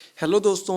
Hello दोस्तों,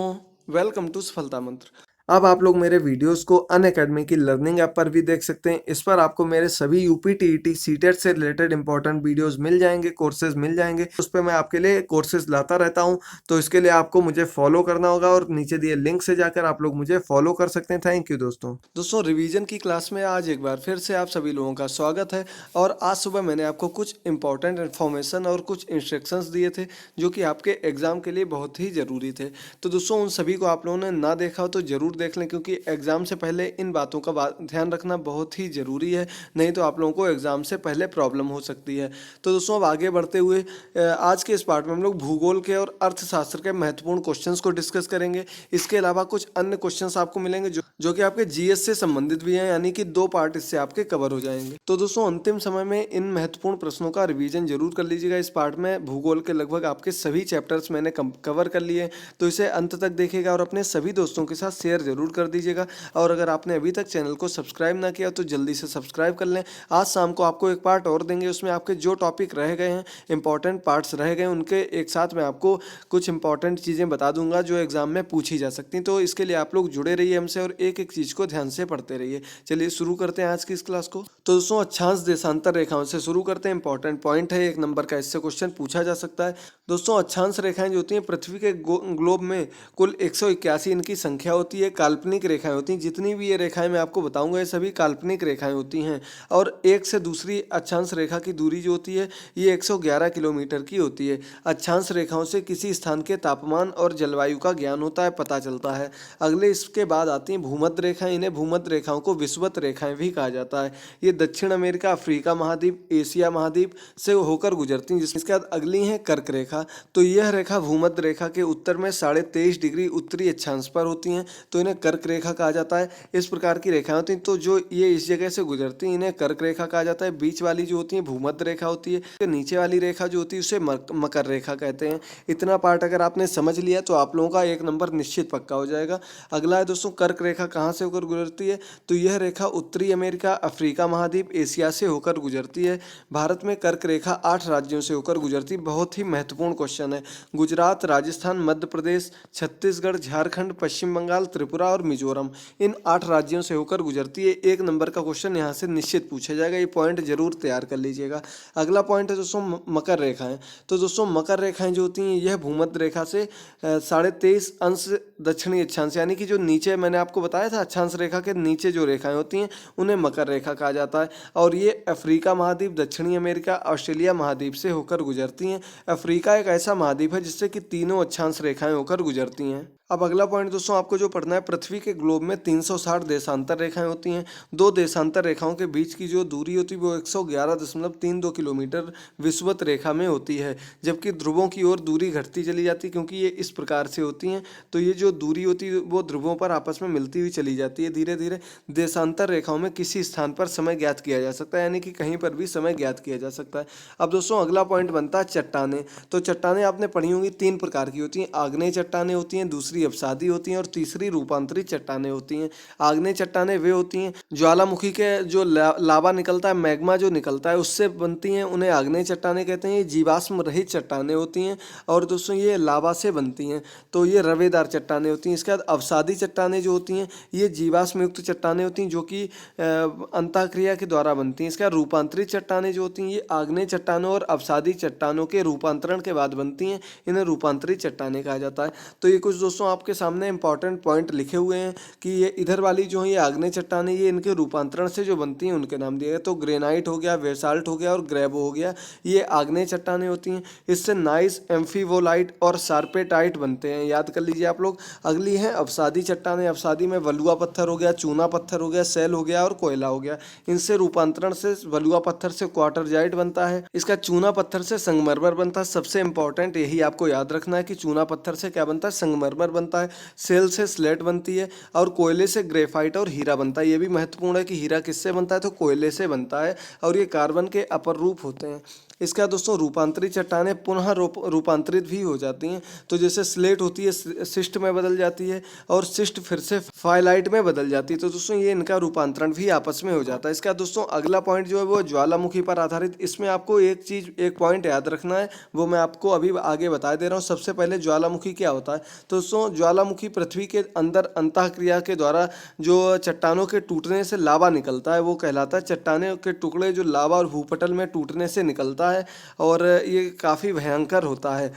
welcome to सफलता मंत्र। अब आप लोग मेरे वीडियोस को अनअकैडमी की लर्निंग ऐप पर भी देख सकते हैं। इस पर आपको मेरे सभी यूपी टीईटी सीटेट से रिलेटेड इंपॉर्टेंट वीडियोस मिल जाएंगे, कोर्सेज मिल जाएंगे। उस पर मैं आपके लिए कोर्सेज लाता रहता हूं, तो इसके लिए आपको मुझे फॉलो करना होगा और नीचे दिए लिंक से जाकर आप लोग मुझे फॉलो कर सकते हैं। थैंक यू दोस्तों रिवीजन की क्लास में आज एक बार फिर से आप सभी लोगों का स्वागत है। और आज सुबह मैंने आपको कुछ इंपॉर्टेंट इन्फॉर्मेशन और कुछ इंस्ट्रक्शंस दिए थे जो कि आपके एग्जाम के लिए बहुत ही ज़रूरी थे। तो दोस्तों उन सभी को आप लोगों ने ना देखा हो तो ज़रूर देख लें, क्योंकि एग्ज़ाम से पहले इन बातों का ध्यान रखना बहुत ही ज़रूरी है। नहीं तो आप लोगों को एग्ज़ाम से पहले प्रॉब्लम हो सकती है। तो दोस्तों अब आगे बढ़ते हुए आज के इस पार्ट में हम लोग भूगोल के और अर्थशास्त्र के महत्वपूर्ण क्वेश्चंस को डिस्कस करेंगे। इसके अलावा कुछ अन्य क्वेश्चंस आपको मिलेंगे जो कि आपके जीएस से संबंधित भी हैं, यानी कि दो पार्ट इससे आपके कवर हो जाएंगे। तो दोस्तों अंतिम समय में इन महत्वपूर्ण प्रश्नों का रिवीजन जरूर कर लीजिएगा। इस पार्ट में भूगोल के लगभग आपके सभी चैप्टर्स मैंने कवर कर लिए, तो इसे अंत तक देखिएगा और अपने सभी दोस्तों के साथ शेयर जरूर कर दीजिएगा। और अगर आपने अभी तक चैनल को सब्सक्राइब ना किया तो जल्दी से सब्सक्राइब कर लें। आज शाम को आपको एक पार्ट और देंगे, उसमें आपके जो टॉपिक रह गए हैं, इंपॉर्टेंट पार्ट्स रह गए, उनके एक साथ मैं आपको कुछ इंपॉर्टेंट चीज़ें बता दूंगा जो एग्जाम में पूछी जा सकती हैं। तो इसके लिए आप लोग जुड़े रहिए हमसे और एक एक चीज़ को ध्यान से पढ़ते रहिए। चलिए शुरू करते हैं आज की इस क्लास को। तो दोस्तों अक्षांश देशांतर रेखाओं से शुरू करते हैं। इंपॉर्टेंट पॉइंट है, 1 नंबर का इससे क्वेश्चन पूछा जा सकता है। दोस्तों अक्षांश रेखाएं जो होती हैं पृथ्वी के ग्लोब में कुल 181 इनकी संख्या होती है। काल्पनिक रेखाएं होती हैं, जितनी भी ये रेखाएं मैं आपको बताऊंगा ये सभी काल्पनिक रेखाएं होती हैं। और एक से दूसरी अक्षांश रेखा की दूरी जो होती है ये 111 किलोमीटर की होती है। अक्षांश रेखाओं से किसी स्थान के तापमान और जलवायु का ज्ञान होता है, पता चलता है। अगले इसके बाद आती हैं भूमध्य रेखाएं। इन्हें भूमध्य रेखाओं को विषुवत रेखाएं भी कहा जाता है। ये दक्षिण अमेरिका, अफ्रीका महाद्वीप, एशिया महाद्वीप से होकर गुजरती हैं। जिसके बाद अगली है कर्क रेखा। तो यह रेखा भूमध्य रेखा के उत्तर में 23.5 डिग्री उत्तरी अक्षांश पर होती हैं, तो इन्हें कर्क रेखा कहा जाता है। इस प्रकार की रेखाएं होती हैं, तो जो ये इस जगह से गुजरती हैं इन्हें कर्क रेखा कहा जाता है। बीच वाली जो होती है भूमध्य रेखा होती है, तो नीचे वाली रेखा जो होती है उसे मकर रेखा कहते हैं। इतना पार्ट अगर आपने समझ लिया तो आप लोगों का 1 नंबर निश्चित पक्का हो जाएगा। अगला है दोस्तों कर्क रेखा कहाँ से होकर गुजरती है। तो यह रेखा उत्तरी अमेरिका, अफ्रीका महाद्वीप, एशिया से होकर गुजरती है। भारत में कर्क रेखा 8 राज्यों से होकर गुजरती है। बहुत ही महत्वपूर्ण क्वेश्चन है। गुजरात, राजस्थान, मध्य प्रदेश, छत्तीसगढ़, झारखंड, पश्चिम बंगाल, त्रिपुरा और मिजोरम, इन 8 राज्यों से होकर गुजरती है। 1 नंबर का क्वेश्चन यहाँ से निश्चित पूछा जाएगा, ये पॉइंट जरूर तैयार कर लीजिएगा। अगला पॉइंट है दोस्तों मकर रेखाएं। तो दोस्तों मकर रेखाएं जो होती हैं यह भूमध्य रेखा से 23.5 अंश दक्षिणी अक्षांश, यानी कि जो नीचे मैंने आपको बताया था अक्षांश रेखा के नीचे जो रेखाएं होती हैं उन्हें मकर रेखा कहा जाता है। और ये अफ्रीका महाद्वीप, दक्षिणी अमेरिका, ऑस्ट्रेलिया महाद्वीप से होकर गुजरती हैं। अफ्रीका एक ऐसा महाद्वीप है जिससे कि तीनों अक्षांश रेखाएं होकर गुजरती हैं। अब अगला पॉइंट दोस्तों आपको जो पढ़ना है, पृथ्वी के ग्लोब में 360 देशांतर रेखाएं होती हैं। दो देशांतर रेखाओं के बीच की जो दूरी होती है वो 111.32 किलोमीटर विषुवत रेखा में होती है, जबकि ध्रुवों की ओर दूरी घटती चली जाती है, क्योंकि ये इस प्रकार से होती हैं। तो ये जो दूरी होती है वो ध्रुवों पर आपस में मिलती हुई चली जाती है धीरे धीरे। देशांतर रेखाओं में किसी स्थान पर समय ज्ञात किया जा सकता है, यानी कि कहीं पर भी समय ज्ञात किया जा सकता है। अब दोस्तों अगला पॉइंट बनता है चट्टाने। तो चट्टाने आपने पढ़ी होंगी, 3 प्रकार की होती हैं। आग्नेय चट्टाने होती हैं, दूसरी अवसादी होती हैं और तीसरी रूपांतरित चट्टाने होती हैं। आग्नेय चट्टाने वे होती हैं ज्वालामुखी के जो लावा निकलता है, मैग्मा जो निकलता है उससे बनती हैं, उन्हें आग्नेय चट्टाने कहते हैं। ये जीवाश्म रहित चट्टाने होती हैं और दोस्तों ये लावा से बनती हैं, तो ये रवेदार चट्टाने होती हैं। इसके बाद अवसादी चट्टाने जो होती हैं ये जीवाश्म युक्त चट्टाने होती हैं जो कि अंतःक्रिया के द्वारा बनती हैं। इसके बाद रूपांतरित चट्टाने जो होती हैं ये आग्नेय चट्टानों और अवसादी चट्टानों के रूपांतरण के बाद बनती हैं, इन्हें रूपांतरित चट्टाने कहा जाता है। तो ये कुछ दोस्तों आपके सामने इंपॉर्टेंट पॉइंट लिखे हुए हैं कि ये इधर वाली जो है ये आग्नेय चट्टाने, ये इनके रूपांतरण से जो बनती हैं उनके नाम दिए गए। तो ग्रेनाइट हो गया, बेसाल्ट हो गया और ग्रेवो हो गया, ये आग्नेय चट्टाने होती हैं। इससे नाइस, एम्फीवोलाइट और सार्पेटाइट बनते हैं, याद कर लीजिए आप लोग। अगली है अवसादी चट्टाने। अवसादी में वलुआ पत्थर हो गया, चूना पत्थर हो गया, सेल हो गया और कोयला हो गया। इनसे रूपांतरण से वलुआ पत्थर से क्वार्टरजाइट बनता है, इसका चूना पत्थर से संगमरमर बनता है। सबसे इंपॉर्टेंट यही आपको याद रखना है कि चूना पत्थर से क्या बनता है, संगमरमर बनता है। सेल से स्लेट बनती है और कोयले से ग्रेफाइट और हीरा बनता है। ये भी महत्वपूर्ण है कि हीरा किससे बनता है, तो कोयले से बनता है और ये कार्बन के अपर रूप होते हैं। इसका दोस्तों रूपांतरित चट्टानें पुनः रूपांतरित भी हो जाती हैं। तो जैसे स्लेट होती है सिस्ट में बदल जाती है और सिस्ट फिर से फाइलाइट में बदल जाती है। तो दोस्तों ये इनका रूपांतरण भी आपस में हो जाता है। इसका दोस्तों अगला पॉइंट जो है वो ज्वालामुखी पर आधारित। इसमें आपको एक पॉइंट याद रखना है, वो मैं आपको अभी आगे बता दे रहा हूँ। सबसे पहले ज्वालामुखी क्या होता है। तो दोस्तों ज्वालामुखी पृथ्वी के अंदर अंतःक्रिया के द्वारा जो चट्टानों के टूटने से लावा निकलता है वो कहलाता है। चट्टानों के टुकड़े जो लावा और भूपटल में टूटने से निकलता है और ये काफ़ी भयंकर होता है।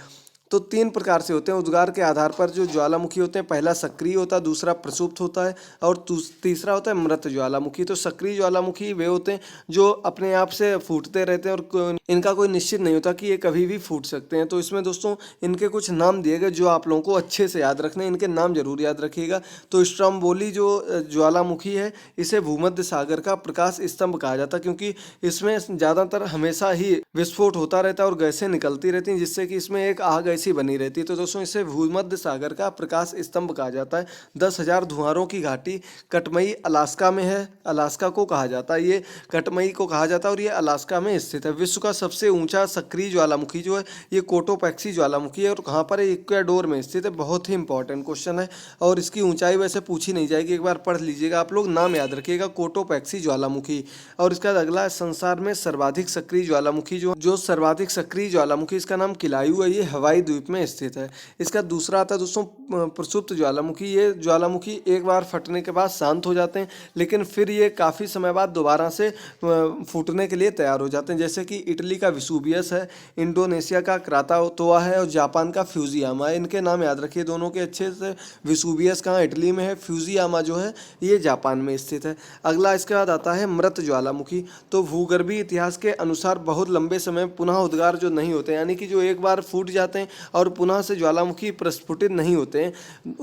तो 3 प्रकार से होते हैं उद्गार के आधार पर जो ज्वालामुखी होते हैं। पहला सक्रिय होता है, दूसरा प्रसुप्त होता है और तीसरा होता है मृत ज्वालामुखी। तो सक्रिय ज्वालामुखी वे होते हैं जो अपने आप से फूटते रहते हैं और इनका कोई निश्चित नहीं होता कि ये कभी भी फूट सकते हैं। तो इसमें दोस्तों इनके कुछ नाम दिए गए जो आप लोगों को अच्छे से याद रखने हैं, इनके नाम जरूर याद रखिएगा। तो स्ट्रोम्बोली जो ज्वालामुखी है इसे भूमध्य सागर का प्रकाश स्तंभ कहा जाता है, क्योंकि इसमें ज़्यादातर हमेशा ही विस्फोट होता रहता है और गैसें निकलती रहती हैं, जिससे कि इसमें एक आग ऐसी बनी रहती है। तो दोस्तों इसे भूमध्य सागर का प्रकाश स्तंभ कहा जाता है। 10,000 धुआरों की घाटी कटमई अलास्का में है। अलास्का को कहा जाता है, ये कटमई को कहा जाता है और ये अलास्का में स्थित है। विश्व का सबसे ऊंचा सक्रिय ज्वालामुखी जो है ये कोटोपैक्सी ज्वालामुखी है और कहाँ पर है, इक्वाडोर में स्थित है। बहुत ही इंपॉर्टेंट क्वेश्चन है और इसकी ऊंचाई वैसे पूछी नहीं जाएगी, एक बार पढ़ लीजिएगा आप लोग, नाम याद रखिएगा कोटोपैक्सी ज्वालामुखी। और इसका अगला संसार में सर्वाधिक सक्रिय ज्वालामुखी जो सर्वाधिक सक्रिय ज्वालामुखी, इसका नाम किलायू है, ये हवाई द्वीप में स्थित है। इसका दूसरा आता है दोस्तों प्रसुप्त ज्वालामुखी। ये ज्वालामुखी एक बार फटने के बाद शांत हो जाते हैं, लेकिन फिर ये काफ़ी समय बाद दोबारा से फूटने के लिए तैयार हो जाते हैं। जैसे कि इटली का विसुवियस है, इंडोनेशिया का क्रातातोआ है और जापान का फ्यूजियामा है। इनके नाम याद रखिए दोनों के अच्छे से। विसुवियस कहाँ इटली में है, फ्यूजियामा जो है ये जापान में स्थित है। अगला इसके बाद आता है मृत ज्वालामुखी। तो भूगर्भीय इतिहास के अनुसार बहुत लंबे समय पुनः उद्गार जो नहीं होते, यानी कि जो एक बार फूट जाते हैं और पुनः से ज्वालामुखी प्रस्फुटित नहीं होते हैं,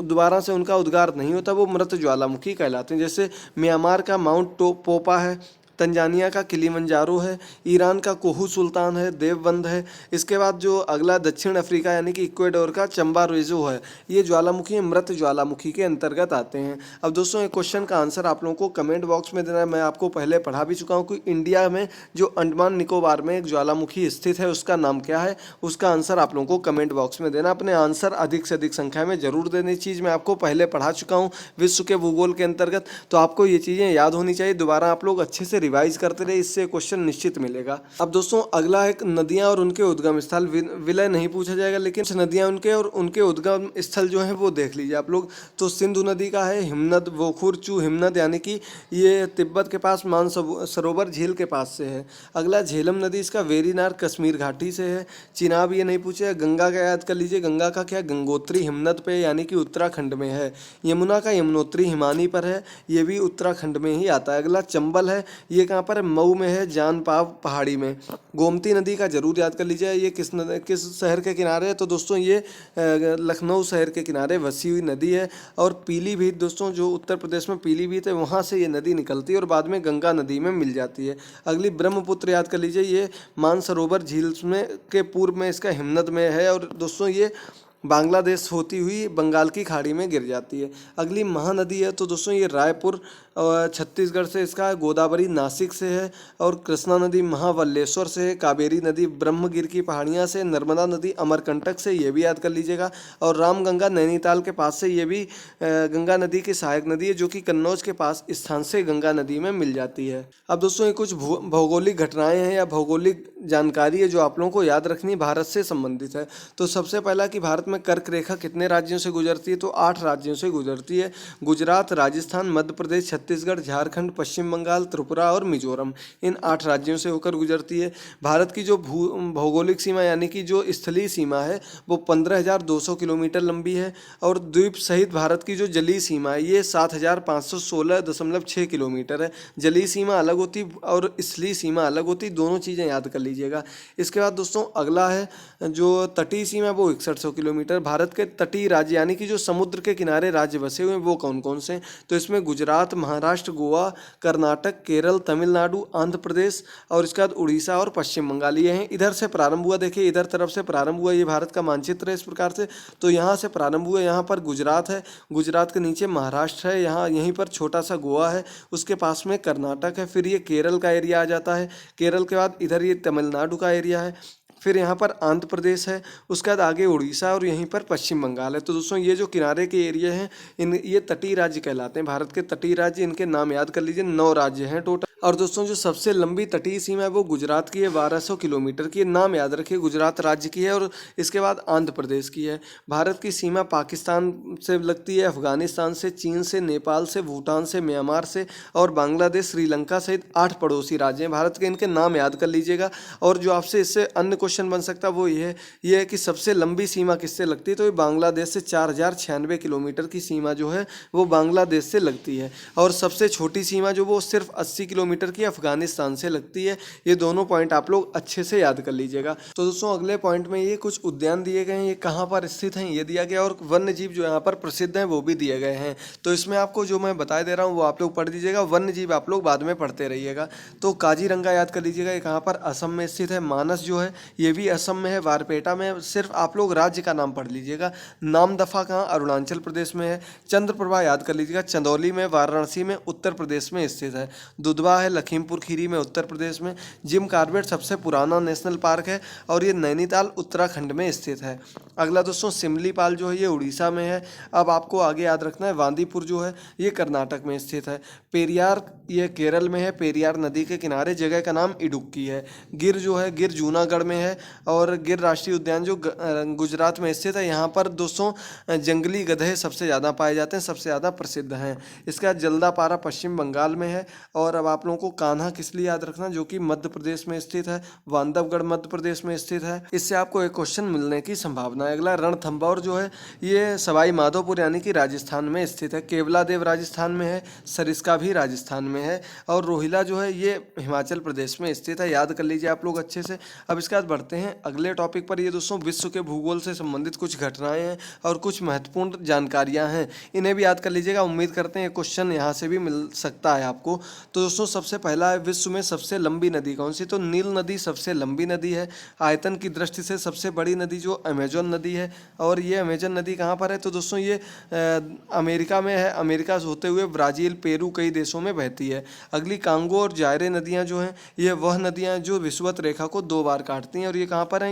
दोबारा से उनका उद्गार नहीं होता, वो मृत ज्वालामुखी कहलाते हैं। जैसे म्यांमार का माउंट पोपा है, तंजानिया का किलिमंजारो है, ईरान का कोहू सुल्तान है, देवबंद है। इसके बाद जो अगला दक्षिण अफ्रीका यानी कि इक्वाडोर का चंबारेजो है, ये ज्वालामुखी मृत ज्वालामुखी के अंतर्गत आते हैं। अब दोस्तों एक क्वेश्चन का आंसर आप लोगों को कमेंट बॉक्स में देना है। मैं आपको पहले पढ़ा भी चुका हूँ कि इंडिया में जो अंडमान निकोबार में एक ज्वालामुखी स्थित है उसका नाम क्या है, उसका आंसर आप लोगों को कमेंट बॉक्स में देना। अपने आंसर अधिक से अधिक संख्या में जरूर देने। चीज़ मैं आपको पहले पढ़ा चुका हूँ विश्व के भूगोल के अंतर्गत, तो आपको ये चीज़ें याद होनी चाहिए। दोबारा आप लोग अच्छे से रिवाइज करते रहे, इससे क्वेश्चन निश्चित मिलेगा। अब दोस्तों अगला एक नदियां और उनके उद्गम स्थल। विलय नहीं पूछा जाएगा, लेकिन नदियां उनके और उनके उद्गम स्थल जो है वो देख लीजिए आप लोग। तो सिंधु नदी का है हिमनद, वोखुर चू हिमनद, यानी कि ये तिब्बत के पास मानसरोवर झील के पास से है। अगला झेलम नदी, इसका वेरीनार कश्मीर घाटी से है। चिनाब ये नहीं पूछे। गंगा का याद कर लीजिए, गंगा का क्या, गंगोत्री हिमनद पे यानी कि उत्तराखंड में है। यमुना का यमुनोत्री हिमानी पर है, ये भी उत्तराखंड में ही आता है। अगला चंबल है, ये कहाँ पर है, मऊ में है, जानपाव पहाड़ी में। गोमती नदी का जरूर याद कर लीजिए, ये किस शहर के किनारे है। तो दोस्तों ये लखनऊ शहर के किनारे बसी हुई नदी है। और पीलीभीत दोस्तों, जो उत्तर प्रदेश में पीलीभीत है, वहाँ से ये नदी निकलती है और बाद में गंगा नदी में मिल जाती है। अगली ब्रह्मपुत्र याद कर लीजिए, ये मानसरोवर झील में के पूर्व में इसका हिमनद में है और दोस्तों ये बांग्लादेश होती हुई बंगाल की खाड़ी में गिर जाती है। अगली महानदी है, तो दोस्तों ये रायपुर छत्तीसगढ़ से इसका है, गोदावरी नासिक से है और कृष्णा नदी महाबलेश्वर से है, कावेरी नदी ब्रह्मगिर की पहाड़ियाँ से, नर्मदा नदी अमरकंटक से, ये भी याद कर लीजिएगा। और रामगंगा नैनीताल के पास से, ये भी गंगा नदी की सहायक नदी है जो कि कन्नौज के पास स्थान से गंगा नदी में मिल जाती है। अब दोस्तों ये कुछ भौगोलिक घटनाएं हैं या भौगोलिक जानकारी है जो आप लोगों को याद रखनी भारत से संबंधित है। तो सबसे पहला कि भारत में कर्क रेखा कितने राज्यों से गुजरती है, तो 8 राज्यों से गुजरती है। गुजरात, राजस्थान, मध्य प्रदेश, छत्तीसगढ़, झारखंड, पश्चिम बंगाल, त्रिपुरा और मिजोरम, इन 8 राज्यों से होकर गुजरती है। भारत की जो भौगोलिक सीमा यानी कि जो स्थलीय सीमा है वो 15,200 किलोमीटर लंबी है और द्वीप सहित भारत की जो जलीय सीमा है ये 7,516.6 किलोमीटर है। जलीय सीमा अलग होती और स्थलीय सीमा अलग होती, दोनों चीज़ें याद कर लीजिएगा। इसके बाद दोस्तों अगला है जो तटीय सीमा, वो 6100 किलोमीटर किलोमीटर भारत के तटीय राज्य यानी कि जो समुद्र के किनारे राज्य बसे हुए हैं वो कौन कौन से हैं? तो इसमें गुजरात, महाराष्ट्र, गोवा, कर्नाटक, केरल, तमिलनाडु, आंध्र प्रदेश और इसके बाद उड़ीसा और पश्चिम बंगाल ये हैं। इधर से प्रारंभ हुआ, देखिए इधर तरफ से प्रारंभ हुआ, ये भारत का मानचित्र है इस प्रकार से। तो यहाँ से प्रारंभ हुआ, यहाँ पर गुजरात है, गुजरात के नीचे महाराष्ट्र है, यहाँ यहीं पर छोटा सा गोवा है, उसके पास में कर्नाटक है, फिर ये केरल का एरिया आ जाता है, केरल के बाद इधर ये तमिलनाडु का एरिया है, फिर यहाँ पर आंध्र प्रदेश है, उसके बाद आगे उड़ीसा और यहीं पर पश्चिम बंगाल है। तो दोस्तों ये जो किनारे के एरिया हैं ये तटीय राज्य कहलाते हैं। भारत के तटीय राज्य, इनके नाम याद कर लीजिए, 9 राज्य हैं टोटल। और दोस्तों जो सबसे लंबी तटीय सीमा है वो गुजरात की है, 1200 किलोमीटर की है। नाम याद रखिए, गुजरात राज्य की है और इसके बाद आंध्र प्रदेश की है। भारत की सीमा पाकिस्तान से लगती है, अफगानिस्तान से, चीन से, नेपाल से, भूटान से, म्यांमार से और बांग्लादेश, श्रीलंका सहित 8 पड़ोसी राज्य हैं भारत के। इनके नाम याद कर लीजिएगा। और जो आपसे इससे अन्य क्वेश्चन बन सकता है वो ये है कि सबसे लंबी सीमा किससे लगती है? तो ये बांग्लादेश से 4096 किलोमीटर की सीमा जो है वो बांग्लादेश से लगती है। और सबसे छोटी सीमा जो वो सिर्फ 80 किलोमीटर की अफगानिस्तान से लगती है। ये दोनों पॉइंट आप लोग अच्छे से याद कर लीजिएगा। तो दोस्तों अगले पॉइंट में ये कुछ उद्यान दिए गए हैं, ये कहाँ पर स्थित हैं ये दिया गया, और वन्य जीव जो यहाँ पर प्रसिद्ध हैं वो भी दिए गए हैं। तो इसमें आपको जो मैं बता दे रहा हूँ वो आप लोग पढ़ दीजिएगा, वन्य जीव आप लोग बाद में पढ़ते रहिएगा। तो काजीरंगा याद कर लीजिएगा, ये कहाँ पर? असम में स्थित है। मानस जो है ये भी असम में है, बारपेटा में। सिर्फ आप लोग राज्य का नाम पढ़ लीजिएगा। नामदफा कहाँ? अरुणाचल प्रदेश में है। चंद्रप्रभा याद कर लीजिएगा, चंदौली में, वाराणसी में, उत्तर प्रदेश में स्थित है। दुधवा है लखीमपुर खीरी में, उत्तर प्रदेश में। जिम कॉर्बेट सबसे पुराना नेशनल पार्क है और ये नैनीताल उत्तराखंड में स्थित है। अगला दोस्तों सिमलीपाल जो है ये उड़ीसा में है। अब आपको आगे याद रखना है बांदीपुर जो है ये कर्नाटक में स्थित है। पेरियार ये केरल में है, पेरियार नदी के किनारे, जगह का नाम इडुक्की है। गिर जो है गिर जूनागढ़ में है। और गिर राष्ट्रीय उद्यान जो गुजरात में स्थित है। यहाँ पर दोस्तों जंगली गधे सबसे ज़्यादा पाए जाते हैं, सबसे ज़्यादा प्रसिद्ध हैं। इसके बाद जल्दापारा पश्चिम बंगाल में है। और अब आप लोगों को कान्हा किस लिए याद रखना, जो कि मध्य प्रदेश में स्थित है, बांधवगढ़ मध्य प्रदेश में स्थित है। इससे आपको एक क्वेश्चन मिलने की संभावना है। अगला रणथंभौर जो है ये सवाई माधोपुर यानी कि राजस्थान में स्थित है। केवलादेव राजस्थान में है, सरिस्का भी राजस्थान में है। और रोहिला जो है ये हिमाचल प्रदेश में स्थित है, याद कर लीजिए आप लोग अच्छे से। अब इसके बाद बढ़ते हैं अगले टॉपिक पर। ये दोस्तों विश्व के भूगोल से संबंधित कुछ घटनाएं हैं और कुछ महत्वपूर्ण जानकारियां हैं, इन्हें भी याद कर लीजिएगा। उम्मीद करते हैं क्वेश्चन यहाँ से भी मिल सकता है आपको। तो दोस्तों सबसे पहला है, विश्व में सबसे लंबी नदी कौन सी? तो नील नदी सबसे लंबी नदी है। आयतन की दृष्टि से सबसे बड़ी नदी जो अमेजोन नदी है। और ये अमेजन नदी कहाँ पर है? तो दोस्तों ये अमेरिका में है। अमेरिका से होते हुए ब्राज़ील, पेरू कई देशों में बहती है। अगली कांगो और जायरे नदियाँ जो हैं ये वह नदियाँ जो विषुवत रेखा को 2 बार काटती हैं। और ये कहाँ पर हैं?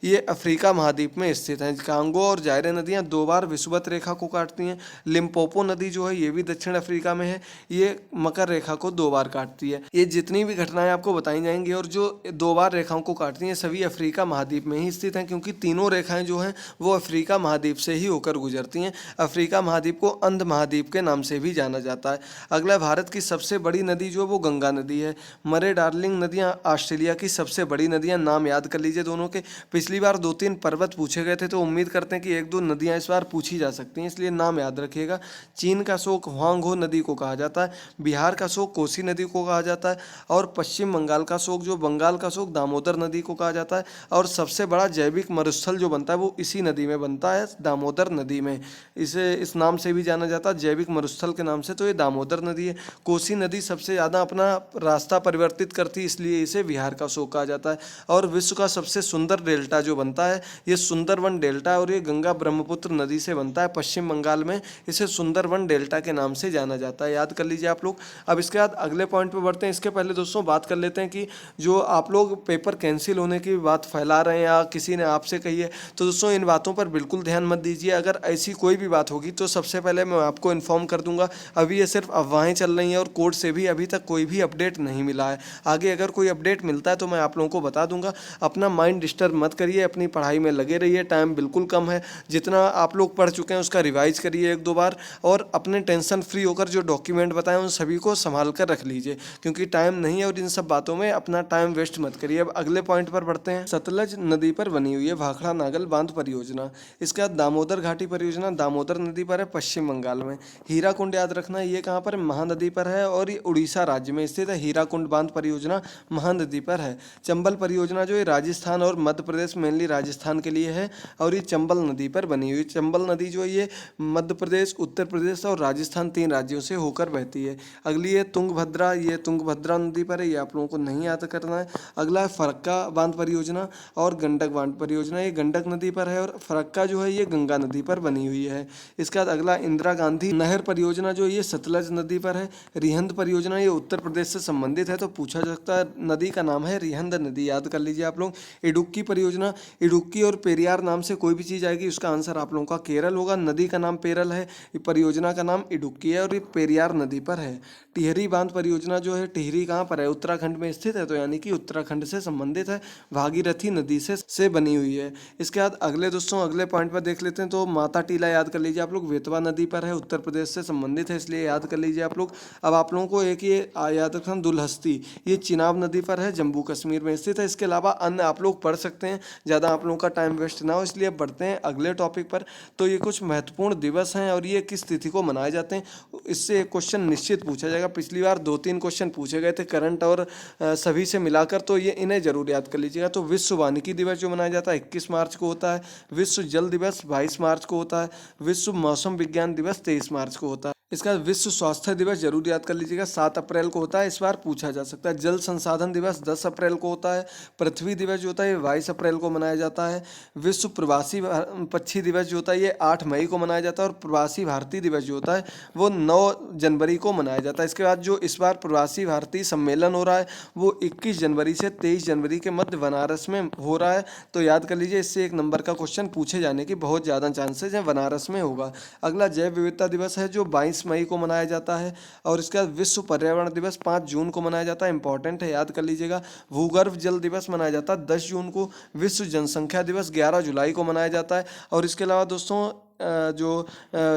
ये अफ्रीका महाद्वीप में स्थित हैं। कांगो और जायरे नदियाँ 2 बार विषुवत रेखा को काटती हैं। लिम्पोपो नदी जो है ये भी दक्षिण अफ्रीका में है, ये मकर रेखा को 2 बार काटती है। ये जितनी भी घटनाएं आपको बताई जाएंगी और जो 2 बार रेखाओं को काटती हैं सभी अफ्रीका महाद्वीप में ही स्थित हैं, क्योंकि तीनों रेखाएं जो हैं वो अफ्रीका महाद्वीप से ही होकर गुजरती हैं। अफ्रीका महाद्वीप को अंध महाद्वीप के नाम से भी जाना जाता है। अगला, भारत की सबसे बड़ी नदी जो वो गंगा नदी है। मरे डार्लिंग नदियाँ ऑस्ट्रेलिया की सबसे बड़ी नदियाँ, नाम याद कर लीजिए दोनों के। पिछली बार 2-3 पर्वत पूछे गए थे, तो उम्मीद करते हैं कि 1-2 नदियाँ इस बार पूछी जा सकती हैं, इसलिए नाम याद रखिएगा। चीन का शोक हुआंगहो नदी को कहा जाता है। बिहार का शोक कोसी नदी को कहा जाता है। और पश्चिम बंगाल का शोक जो बंगाल का शोक दामोदर नदी को कहा जाता है। और सबसे बड़ा जैविक मरुस्थल जो बनता है वो इसी नदी में बनता है, दामोदर नदी में। इसे इस नाम से भी जाना जाता है, जैविक मरुस्थल के नाम से, तो ये दामोदर नदी है। कोसी नदी सबसे ज़्यादा अपना रास्ता परिवर्तित करती है, इसलिए इसे बिहार का शोक कहा जाता है। और विश्व का सबसे सुंदर डेल्टा जो बनता है ये सुंदरवन डेल्टा है, और ये गंगा ब्रह्मपुत्र नदी से बनता है पश्चिम बंगाल में। इसे सुंदरवन डेल्टा के नाम से जाना जाता है, याद कर लीजिए आप लोग। अब इसके बाद अगले पॉइंट पर बढ़ते हैं। इसके पहले दोस्तों बात कर लेते हैं कि जो आप लोग पेपर कैंसिल होने की बात फैला रहे हैं या किसी ने आपसे कही है, तो दोस्तों इन बातों पर बिल्कुल ध्यान मत दीजिए। अगर ऐसी कोई भी बात होगी तो सबसे पहले मैं आपको इन्फॉर्म कर दूंगा। अभी ये सिर्फ अफवाहें चल रही हैं और कोर्ट से भी अभी तक कोई भी अपडेट नहीं मिला है। आगे अगर कोई अपडेट मिलता है तो मैं आप लोगों को बता दूंगा। अपना माइंड डिस्टर्ब मत करिए, अपनी पढ़ाई में लगे रहिए, टाइम बिल्कुल कम है। जितना आप लोग पढ़ चुके हैं उसका रिवाइज करिए 1-2 बार, और अपने टेंशन फ्री होकर जो डॉक्यूमेंट बताएं उन सभी को संभाल कर रख लीजिए। लीजिए, क्योंकि टाइम नहीं है और इन सब बातों में अपना टाइम वेस्ट मत करिए। अब अगले पॉइंट पर बढ़ते हैं। सतलज नदी पर बनी हुई है भाखड़ा नागल बांध परियोजना। इसके बाद दामोदर घाटी परियोजना दामोदर नदी पर है, पश्चिम बंगाल में। हीराकुंड याद रखना, ये कहाँ पर है? महानदी पर है और ये उड़ीसा राज्य में स्थित है। हीराकुंड बांध परियोजना महानदी पर है। चंबल परियोजना जो है राजस्थान और मध्य प्रदेश, मेनली राजस्थान के लिए है और ये चंबल नदी पर बनी हुई। चंबल नदी जो है ये मध्य प्रदेश, उत्तर प्रदेश और राजस्थान 3 राज्यों से होकर बहती है। अगली है तुंगभद्रा, ये तुंगभद्रा नदी पर है, ये आप लोगों को नहीं याद करना है। अगला है फरक्का बांध परियोजना और गंडक बांध परियोजना, ये गंडक नदी पर है और फरक्का जो है ये गंगा नदी पर बनी हुई है। इसके बाद अगला इंदिरा गांधी नहर परियोजना जो ये सतलज नदी पर है। रिहंद परियोजना ये उत्तर प्रदेश से संबंधित है, तो पूछा जा सकता है। नदी का नाम है रिहंद नदी, याद कर लीजिए आप लोग। इडुक्की परियोजना, इडुक्की और पेरियार नाम से कोई भी चीज़ आएगी उसका आंसर आप लोगों का केरल होगा। नदी का नाम पेरल है, परियोजना का नाम इडुक्की है और ये पेरियार नदी पर है। टिहरी बांध परियोजना जो है, टिहरी कहाँ पर है? उत्तराखंड में स्थित है, तो यानी कि उत्तराखंड से संबंधित है, भागीरथी नदी से बनी हुई है। इसके बाद अगले दोस्तों अगले पॉइंट पर देख लेते हैं, तो माता टीला याद कर लीजिए आप लोग, बेतवा नदी पर है, उत्तर प्रदेश से संबंधित है, इसलिए याद कर लीजिए आप लोग। अब आप लोगों को एक ये याद रखना, दुलहस्ती, ये चिनाब नदी पर है, जम्मू कश्मीर में स्थित है। इसके अलावा अन्य आप लोग पढ़ सकते हैं, ज़्यादा आप लोगों का टाइम वेस्ट ना हो, इसलिए बढ़ते हैं अगले टॉपिक पर। तो ये कुछ महत्वपूर्ण दिवस हैं और ये किस तिथि को मनाए जाते हैं, इससे एक क्वेश्चन निश्चित पूछा जाएगा। पिछली बार 2-3 क्वेश्चन पूछे गए थे करंट और सभी से मिलाकर, तो ये इन्हें जरूर याद कर लीजिएगा। तो विश्व वानिकी दिवस जो मनाया जाता है 21 मार्च को होता है। विश्व जल दिवस 22 मार्च को होता है। विश्व मौसम विज्ञान दिवस 23 मार्च को होता है। इसका विश्व स्वास्थ्य दिवस जरूर याद कर लीजिएगा, 7 अप्रैल को होता है, इस बार पूछा जा सकता है। जल संसाधन दिवस 10 अप्रैल को होता है। पृथ्वी दिवस जो होता है ये 22 अप्रैल को मनाया जाता है। विश्व प्रवासी पक्षी दिवस जो होता है ये 8 मई को मनाया जाता है और प्रवासी भारतीय दिवस जो होता है वो 9 जनवरी को मनाया जाता है। इसके बाद जो इस बार प्रवासी भारतीय सम्मेलन हो रहा है वो 21 जनवरी से 23 जनवरी के मध्य बनारस में हो रहा है, तो याद कर लीजिए, इससे 1 नंबर का क्वेश्चन पूछे जाने की बहुत ज़्यादा चांसेज है, बनारस में होगा। अगला जैव विविधता दिवस है जो 22 मई को मनाया जाता है और इसके बाद विश्व पर्यावरण दिवस 5 जून को मनाया जाता है, इंपॉर्टेंट है, याद कर लीजिएगा। भूगर्भ जल दिवस मनाया जाता है 10 जून को। विश्व जनसंख्या दिवस 11 जुलाई को मनाया जाता है और इसके अलावा दोस्तों जो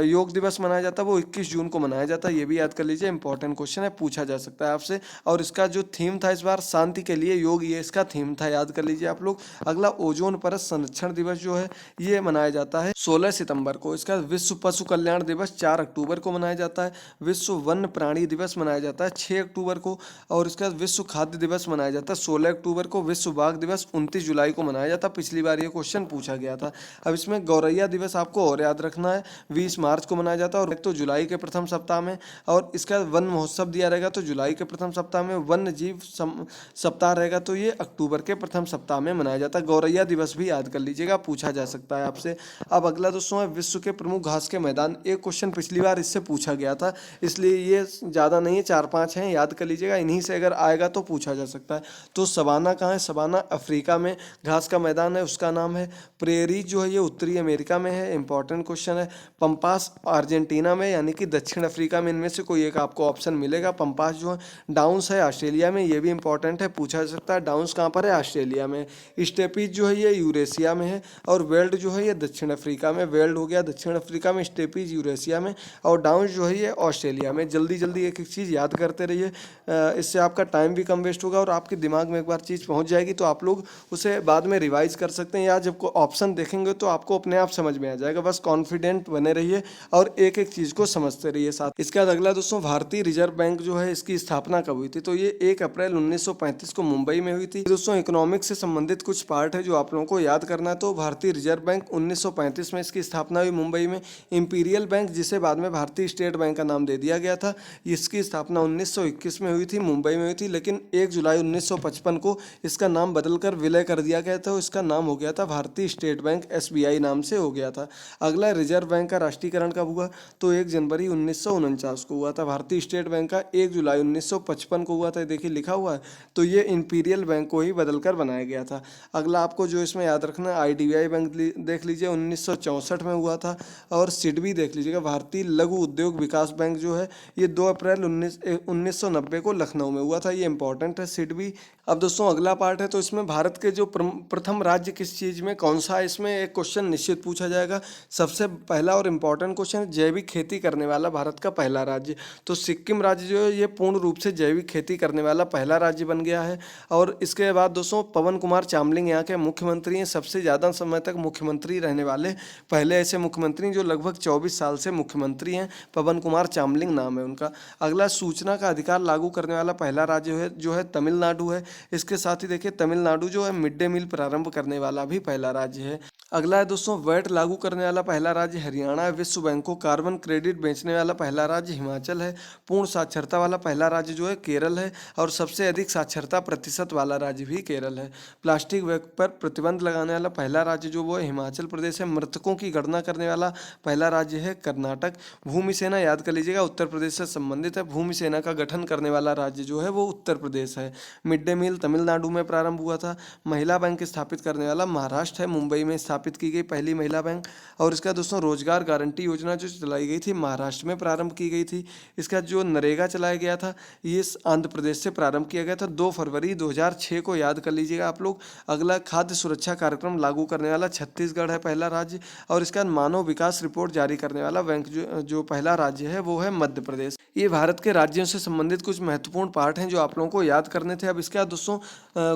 योग दिवस मनाया जाता है वो 21 जून को मनाया जाता है, ये भी याद कर लीजिए, इंपॉर्टेंट क्वेश्चन है, पूछा जा सकता है आपसे। और इसका जो थीम था इस बार शांति के लिए योग, ये इसका थीम था, याद कर लीजिए आप लोग। अगला ओजोन परत संरक्षण दिवस जो है ये मनाया जाता है 16 सितंबर को। इसका विश्व पशु कल्याण दिवस 4 अक्टूबर को मनाया जाता है। विश्व वन्य प्राणी दिवस मनाया जाता है 6 अक्टूबर को और इसका विश्व खाद्य दिवस मनाया जाता है 16 अक्टूबर को। विश्व बाघ दिवस 29 जुलाई को मनाया जाता है, पिछली बार ये क्वेश्चन पूछा गया था। अब इसमें गौरैया दिवस आपको और याद रखना है, 20 मार्च को मनाया जाता है और एक तो जुलाई के प्रथम सप्ताह में, और इसका वन महोत्सव दिया रहेगा तो जुलाई के प्रथम सप्ताह में। वन्य जीव सप्ताह रहेगा तो ये अक्टूबर के प्रथम सप्ताह में मनाया जाता है। गौरैया दिवस भी याद कर लीजिएगा, पूछा जा सकता है आपसे। अब अगला दोस्तों है विश्व के प्रमुख घास के मैदान, एक क्वेश्चन पिछली बार इससे पूछा गया था, इसलिए ये ज़्यादा नहीं है, 4-5 हैं, याद कर लीजिएगा, इन्हीं से अगर आएगा तो पूछा जा सकता है। तो सवाना कहाँ है? सवाना अफ्रीका में घास का मैदान है, उसका नाम है। प्रेरी जो है ये उत्तरी अमेरिका में है, इंपॉर्टेंट क्वेश्चन है। पंपास अर्जेंटीना में यानी कि दक्षिण अफ्रीका में, इनमें से कोई एक आपको ऑप्शन मिलेगा। पंपास जो है। डाउन्स है ऑस्ट्रेलिया में, ये भी इंपॉर्टेंट है, पूछा जा सकता है। डाउन्स कहाँ पर है? ऑस्ट्रेलिया में। स्टेपीज जो है ये यूरेशिया में है और वेल्ड जो है ये दक्षिण अफ्रीका में। वेल्ड हो गया दक्षिण अफ्रीका में, स्टेपीज यूरेशिया में और डाउन्स जो है ये ऑस्ट्रेलिया में। जल्दी जल्दी एक एक चीज़ याद करते रहिए, इससे आपका टाइम भी कम वेस्ट होगा और आपके दिमाग में एक बार चीज़ पहुँच जाएगी तो आप लोग उसे बाद में रिवाइज कर सकते हैं, या जब ऑप्शन देखेंगे तो आपको अपने आप समझ में आ जाएगा। बस कॉन्फिडेंट बने रहिए और एक एक चीज़ को समझते रहिए साथ। इसके बाद अगला दोस्तों भारतीय रिजर्व बैंक जो है इसकी स्थापना कब हुई थी? तो ये 1 अप्रैल 1935 को मुंबई में हुई थी। दोस्तों इकोनॉमिक्स से संबंधित कुछ पार्ट है जो आप लोगों को याद करना है। तो भारतीय रिजर्व बैंक 1935 में इसकी स्थापना हुई मुंबई में। इंपीरियल बैंक जिसे बाद में भारतीय स्टेट बैंक का नाम दे दिया गया था, इसकी स्थापना 1921 में हुई थी, मुंबई में हुई थी, लेकिन 1 जुलाई 1955 को इसका नाम बदलकर विलय कर दिया गया था। इसका नाम हो गया था भारतीय स्टेट बैंक, SBI नाम से हो गया था। अगला रिजर्व बैंक का राष्ट्रीयकरण कब हुआ? तो 1 जनवरी 1949 को हुआ था। भारतीय स्टेट बैंक का 1 जुलाई 1955 को हुआ था, देखिए लिखा हुआ है। तो ये इंपीरियल बैंक को ही बदलकर बनाया गया था। अगला आपको जो इसमें याद रखना है, IDBI बैंक देख लीजिए 1964 में हुआ था और सिडबी देख लीजिएगा, भारतीय लघु उद्योग विकास बैंक जो है ये 2 अप्रैल 1990 को लखनऊ में हुआ था, ये इंपॉर्टेंट है सिडबी। अब दोस्तों अगला पार्ट है, तो इसमें भारत के जो प्रथम राज्य किस चीज़ में कौन सा है, इसमें एक क्वेश्चन निश्चित पूछा जाएगा। सबसे पहला और इम्पोर्टेंट क्वेश्चन, जैविक खेती करने वाला भारत का पहला राज्य, तो सिक्किम राज्य जो है ये पूर्ण रूप से जैविक खेती करने वाला पहला राज्य बन गया है। और इसके बाद दोस्तों पवन कुमार चामलिंग यहाँ के मुख्यमंत्री हैं, सबसे ज़्यादा समय तक मुख्यमंत्री रहने वाले पहले ऐसे मुख्यमंत्री जो लगभग 24 साल से मुख्यमंत्री हैं, पवन कुमार चामलिंग नाम है उनका। अगला, सूचना का अधिकार लागू करने वाला पहला राज्य है जो है तमिलनाडु है। इसके साथ ही देखिए तमिलनाडु जो है मिड डे मील प्रारंभ करने वाला भी पहला राज्य है। अगला है दोस्तों, वैट लागू करने वाला पहला राज्य हरियाणा है। विश्व बैंक को कार्बन क्रेडिट बेचने वाला पहला राज्य हिमाचल है। पूर्ण साक्षरता वाला पहला राज्य जो है केरल है, और सबसे अधिक साक्षरता प्रतिशत वाला राज्य भी केरल है। प्लास्टिक बैग पर प्रतिबंध लगाने वाला पहला राज्य जो वो है हिमाचल प्रदेश है। मृतकों की गणना करने वाला पहला राज्य है कर्नाटक। भूमि सेना याद कर लीजिएगा, उत्तर प्रदेश से संबंधित है। भूमि सेना का गठन करने वाला राज्य जो है वो उत्तर प्रदेश है। मिड डे मील तमिलनाडु में प्रारंभ हुआ था। महिला बैंक स्थापित करने वाला महाराष्ट्र है, मुंबई में स्थापित की गई पहली महिला बैंक। और इसका दोस्तों रोजगार गारंटी योजना जो चलाई गई थी महाराष्ट्र में प्रारंभ की गई थी। इसका जो नरेगा चलाया गया था ये आंध्र प्रदेश से प्रारंभ किया गया था 2 फरवरी 2006 को, याद कर लीजिएगा आप लोग। अगला, खाद्य सुरक्षा कार्यक्रम लागू करने वाला छत्तीसगढ़ है पहला राज्य। और इसका मानव विकास रिपोर्ट जारी करने वाला बैंक जो पहला राज्य है वो है मध्य प्रदेश। ये भारत के राज्यों से संबंधित कुछ महत्वपूर्ण पार्ट हैं जो आप लोगों को याद करने थे। अब इसके बाद दोस्तों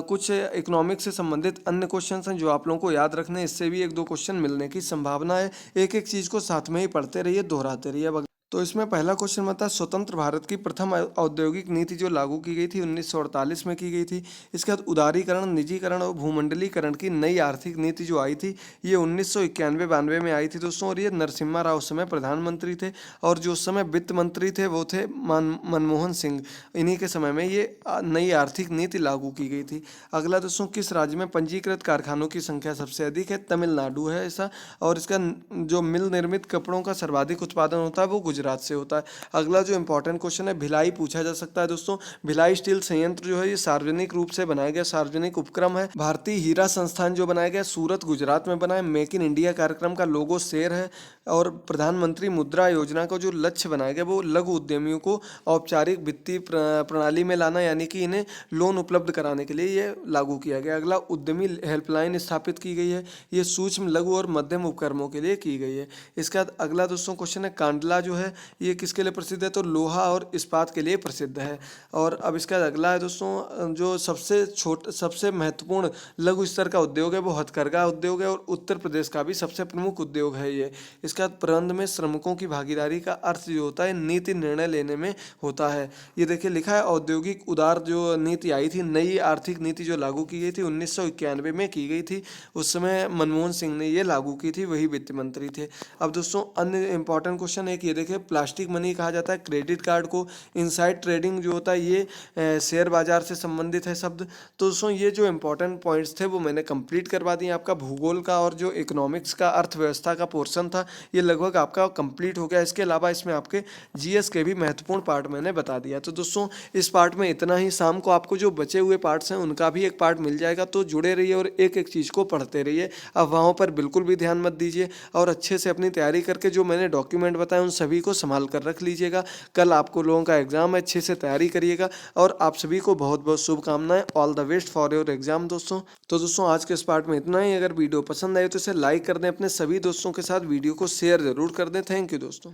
कुछ इकोनॉमिक्स से संबंधित अन्य क्वेश्चन हैं जो आप लोगों को याद रखने हैं। इससे भी 1-2 क्वेश्चन मिलने की संभावना है। एक एक चीज़ को साथ में ही पढ़ते रहिए, दोहराते रहिए। तो इसमें पहला क्वेश्चन बता, स्वतंत्र भारत की प्रथम औद्योगिक नीति जो लागू की गई थी 1948 में की गई थी। इसके बाद उदारीकरण, निजीकरण और भूमंडलीकरण की नई आर्थिक नीति जो आई थी ये 1991-92 में आई थी दोस्तों। और ये नरसिम्हा राव उस समय प्रधानमंत्री थे, और जो उस समय वित्त मंत्री थे वो थे मनमोहन सिंह। इन्हीं के समय में ये नई आर्थिक नीति लागू की गई थी। अगला दोस्तों, किस राज्य में पंजीकृत कारखानों की संख्या सबसे अधिक है? तमिलनाडु है ऐसा। और इसका जो मिल निर्मित कपड़ों का सर्वाधिक उत्पादन होता है वो गुजरात से होता है। अगला जो इंपॉर्टेंट क्वेश्चन है, भिलाई पूछा जा सकता है दोस्तों। भिलाई स्टील संयंत्र जो है ये सार्वजनिक रूप से बनाया गया सार्वजनिक उपक्रम है। भारतीय हीरा संस्थान जो बनाया गया सूरत गुजरात में बना है। मेक इन इंडिया कार्यक्रम का लोगो शेर है। और प्रधानमंत्री मुद्रा योजना का जो लक्ष्य बनाया गया वो लघु उद्यमियों को औपचारिक वित्तीय प्रणाली में लाना, यानी कि इन्हें लोन उपलब्ध कराने के लिए ये लागू किया गया। अगला, उद्यमी हेल्पलाइन स्थापित की गई है। ये सूक्ष्म, लघु और मध्यम उपक्रमों के लिए की गई है। इसके बाद अगला दोस्तों क्वेश्चन है, कांडला जो है ये किसके लिए प्रसिद्ध है? तो लोहा और इस्पात के लिए प्रसिद्ध है। और अब इसका अगला है दोस्तों, जो सबसे महत्वपूर्ण लघु स्तर का उद्योग है वो हथकरघा उद्योग है, और उत्तर प्रदेश का भी सबसे प्रमुख उद्योग है ये। इसका प्रबंध में श्रमिकों की भागीदारी का अर्थ जो होता है नीति निर्णय लेने में होता है। ये देखिए लिखा है, औद्योगिक उदार जो नीति आई थी, नई आर्थिक नीति जो लागू की गई थी 1991 में की गई थी। उस समय मनमोहन सिंह ने ये लागू की थी, वही वित्त मंत्री थे। अब दोस्तों अन्य इंपॉर्टेंट क्वेश्चन एक ये देखिए, प्लास्टिक मनी कहा जाता है क्रेडिट कार्ड को। इनसाइड ट्रेडिंग जो होता है ये शेयर बाजार से संबंधित है शब्द। तो दोस्तों ये जो इंपॉर्टेंट पॉइंट्स थे वो मैंने कंप्लीट करवा दिए। आपका भूगोल का और जो इकोनॉमिक्स का अर्थव्यवस्था का पोर्शन था ये लगभग आपका कंप्लीट हो गया। इसके अलावा इसमें आपके जीएस के भी महत्वपूर्ण पार्ट मैंने बता दिया। तो दोस्तों इस पार्ट में इतना ही। शाम को आपको जो बचे हुए पार्ट्स हैं उनका भी एक पार्ट मिल जाएगा, तो जुड़े रहिए और एक एक चीज़ को पढ़ते रहिए। अब वहाँ पर बिल्कुल भी ध्यान मत दीजिए, और अच्छे से अपनी तैयारी करके जो मैंने डॉक्यूमेंट बताए उन सभी को संभाल कर रख लीजिएगा। कल आपको लोगों का एग्जाम है, अच्छे से तैयारी करिएगा। और आप सभी को बहुत बहुत शुभकामनाएं। All the best for your exam दोस्तों। तो दोस्तों आज के इस पार्ट में इतना ही। अगर वीडियो पसंद आए तो इसे लाइक कर दें, अपने सभी दोस्तों के साथ वीडियो को शेयर जरूर कर दें। थैंक यू दोस्तों।